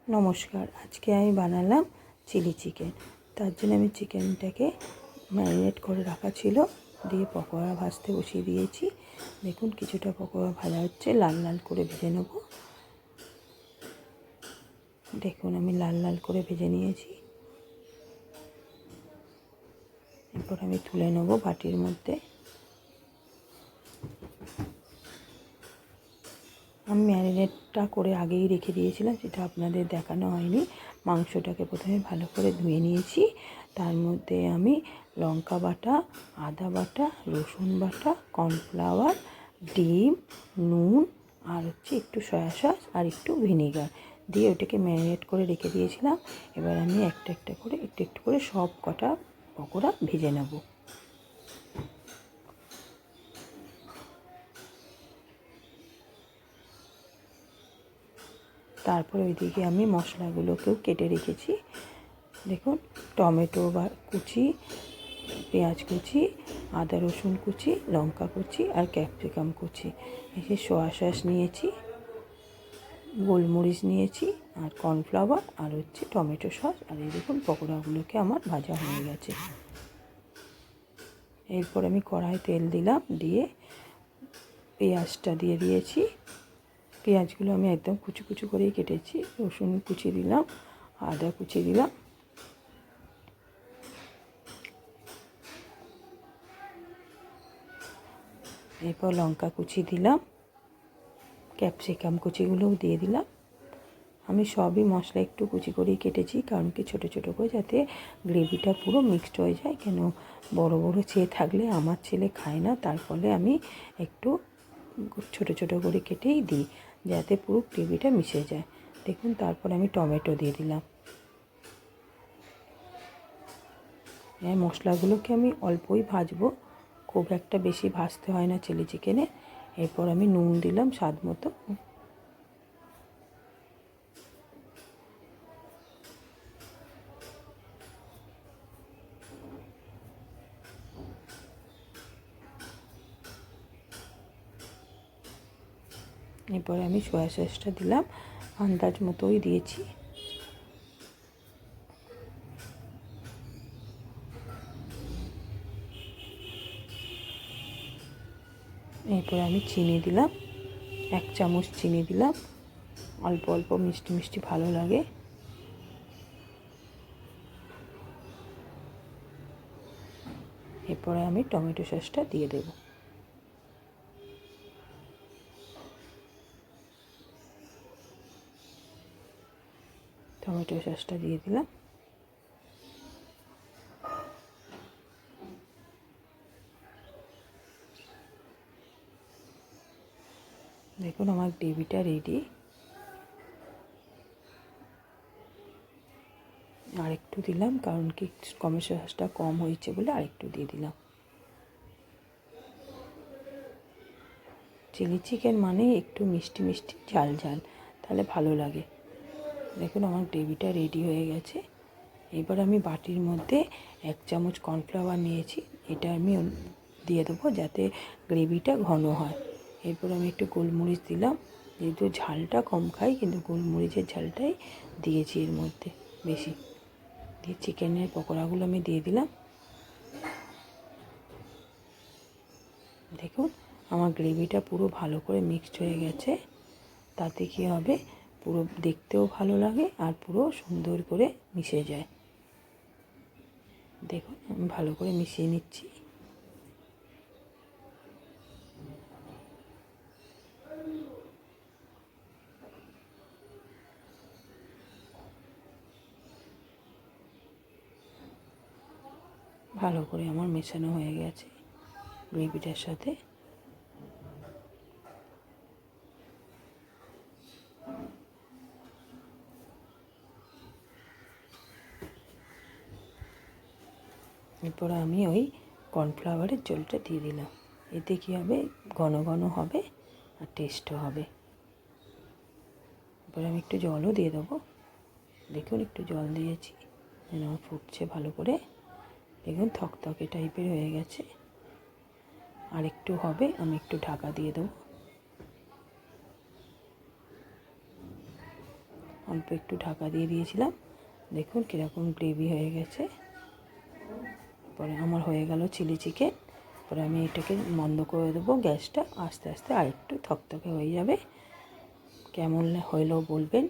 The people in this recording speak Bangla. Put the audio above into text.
নমস্কার। আজকে আমি বানালাম চিলি চিকেন। তার জন্য আমি চিকেনটাকে ম্যারিনেট করে রাখা ছিল, দিয়ে পকোড়া ভাজতে বসিয়ে দিয়েছি। দেখুন কিছুটা পকোড়া ভাজা হচ্ছে, লাল লাল করে ভেজে নেব। দেখুন আমি লাল লাল করে ভেজে নিয়েছি। এরপর আমি তুলে নেব বাটির মধ্যে। আমি ম্যারিনেটটা করে আগেই রেখে দিয়েছিলাম, সেটা আপনাদের দেখানো হয়নি। মাংসটাকে প্রথমে ভালো করে ধুয়ে নিয়েছি। তার মধ্যে আমি লঙ্কা বাটা, আদা বাটা, রসুন বাটা, কর্নফ্লাওয়ার, ডিম, নুন আর একটু সয়া সস আর একটু ভিনেগার দিয়ে ওটাকে ম্যারিনেট করে রেখে দিয়েছিলাম। এবার আমি একটা একটা করে একটু করে সব কটা পকোড়া ভেজে নেব। তারপরে ওইদিকে আমি মশলাগুলোকেও কেটে রেখেছি। দেখুন টমেটো বা কুচি, পেঁয়াজ কুচি, আদা রসুন কুচি, লঙ্কা কুচি আর ক্যাপসিকাম কুচি, এসে সয়া সস নিয়েছি, গোলমরিচ নিয়েছি আর কর্নফ্লাওয়ার আর টমেটো সস। আর এই দেখুন পকোড়াগুলোকে আমার ভাজা হয়ে গেছে। এরপর আমি কড়াই তেল দিলাম, দিয়ে পেঁয়াজটা দিয়ে দিয়েছি। পেঁয়াজগুলো আমি একদম কুচি কুচি করেই কেটেছি। রসুন কুচি দিলাম, আদা কুচি দিলাম, এরপর লঙ্কা কুচি দিলাম, ক্যাপসিকাম কুচিগুলোও দিয়ে দিলাম। আমি সবই মশলা একটু কুচি করেই কেটেছি, কারণ কি ছোটো ছোটো করে যাতে গ্রেভিটা পুরো মিক্সড হয়ে যায়। কেন বড় বড় চেয়ে থাকলে আমার ছেলে খায় না, তার ফলে আমি একটু ছোটো ছোটো করে কেটেই দিই, যাতে পুরো গ্রেভিটা মিশে যায়। দেখুন তারপর আমি টমেটো দিয়ে দিলাম। এই মশলাগুলোকে আমি অল্পই ভাজবো, খুব একটা বেশি ভাজতে হয় না চিলি চিকেনে। এরপর আমি নুন দিলাম স্বাদ মতো। এরপরে আমি সয়া সসটা দিলাম, আন্দাজ মতোই দিয়েছি। এরপরে আমি চিনি দিলাম, 1 চামচ চিনি দিলাম। অল্প অল্প মিষ্টি মিষ্টি ভালো লাগে। এরপরে আমি টমেটো সসটা দিয়ে দেব। টমেটো সসটা দিয়ে দিলাম। দেখুন আমার গ্রেভিটা রেডি। আরেকটু দিলাম, কারণ কি টমেটো সসটা কম হয়েছে বলে আরেকটু দিয়ে দিলাম। চিলি চিকেন মানে একটু মিষ্টি মিষ্টি ঝাল ঝাল, তাহলে ভালো লাগে। দেখুন আমার গ্রেভিটা রেডি হয়ে গেছে। এবার আমি বাটির মধ্যে 1 চামচ কর্নফ্লাওয়ার নিয়েছি, এটা আমি দিয়ে দেবো যাতে গ্রেভিটা ঘন হয়। এরপর আমি একটু গোলমরিচ দিলাম, যেহেতু ঝালটা কম খাই, কিন্তু গোলমরিচের ঝালটাই দিয়েছি এর মধ্যে বেশি। দিয়ে চিকেনের পকোড়াগুলো আমি দিয়ে দিলাম। দেখুন আমার গ্রেভিটা পুরো ভালো করে মিক্সড হয়ে গেছে। তাতে কী হবে, পুরো দেখতেও ভালো লাগে আর পুরো সুন্দর করে মিশে যায়। দেখুন আমি ভালো করে মিশিয়ে নিচ্ছি। ভালো করে আমার মেশানো হয়ে গেছে গ্রেভিটার সাথে। এরপর আমি ওই কর্নফ্লাওয়ারের জলটা দিয়ে দিলাম। এতে কী হবে, ঘন ঘন হবে আর টেস্টও হবে। এরপর আমি একটু জলও দিয়ে দেবো। দেখুন একটু জল দিয়েছি, যেন ফুটছে ভালো করে। দেখুন থকথকে টাইপের হয়ে গেছে, আর একটু হবে, আমি একটু ঢাকা দিয়ে দেবো। অল্প একটু ঢাকা দিয়ে দিয়েছিলাম। দেখুন কীরকম গ্রেভি হয়ে গেছে। পরে আমার হয়ে গেল চিলি চিকেন। পরে আমি এটাকে বন্ধ করে দেবো গ্যাসটা, আস্তে আস্তে আরেকটু থকথকে হয়ে যাবে। কেমন হইলো বলবেন।